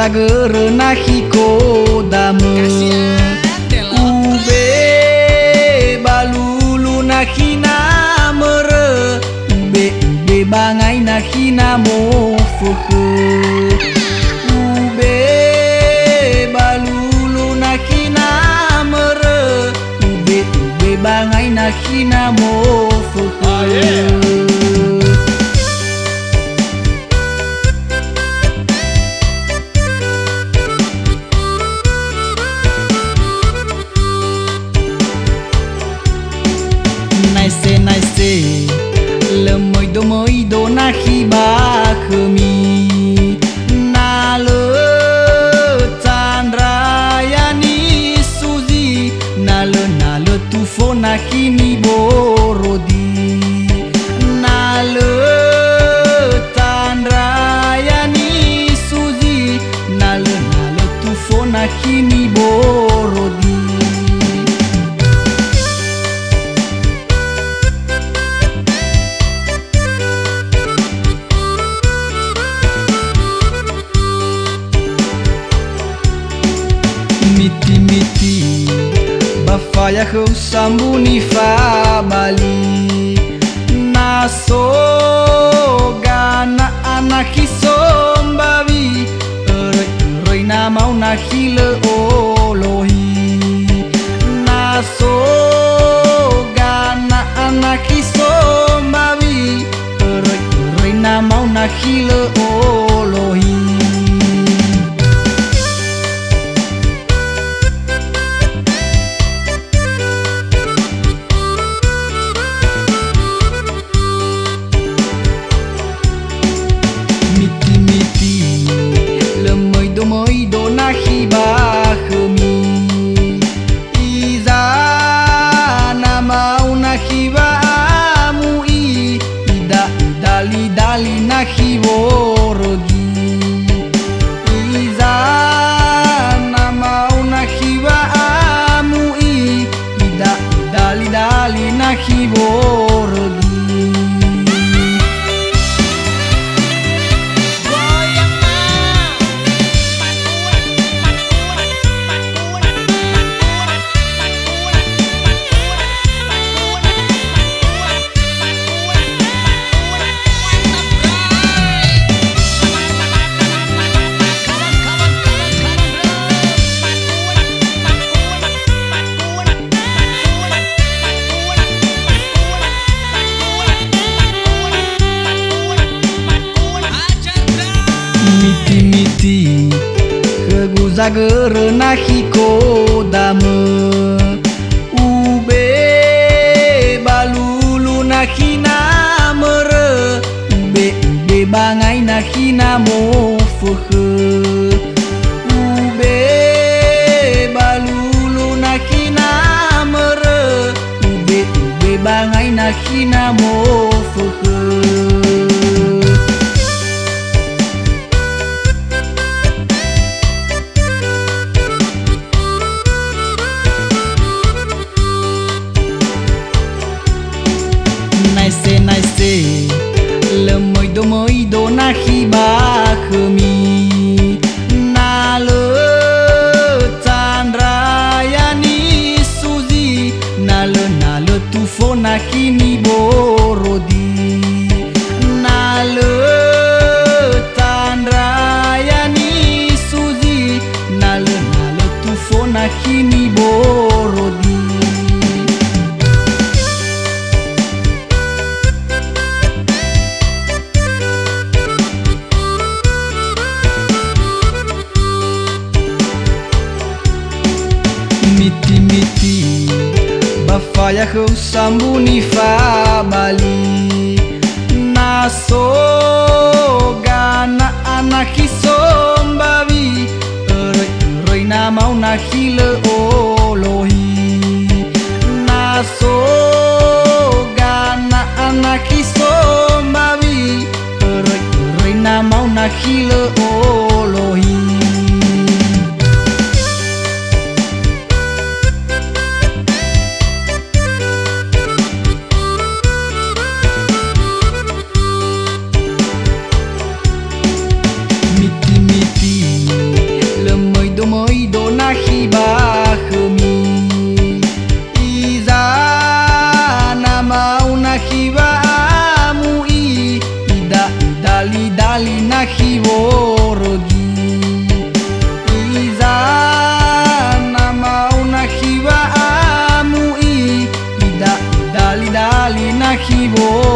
zageurna hikodame ube baluluna hina mere ube bangaina hina mofehe ube baluluna hina mere ube bangaina hina mofehe Naise lemoi do na hiba khemi na le chandrayani suzi na le tufo na hini borodi na le chandrayani suzi na le tufo na hini borodi miti bafaya ho sambuni fa bali naso gana anaki sombavi roi na mau na hile olohi naso gana anaki sombavi roi na mau na hile olohi moi do na hiba khemi iza na mau na hiba mui dali na hiborogi iza na mau na hiba mui dali na hiborogi miti hegu zageurna hikodame ube baluluna hina mere ube bangaina hina mofehe ube baluluna hina mere ube bangaina hina mofehe naise lemoi do na hiba khemi na le chandrayani suzi na le tufo na hini borodi na le chandrayani suzi na le tufo na hini borodi miti bafaya ho sambuni fa bali naso gana anaki sombavi roi na mau na hile olohi naso gana anaki sombavi roi na mau na hile olohi 希望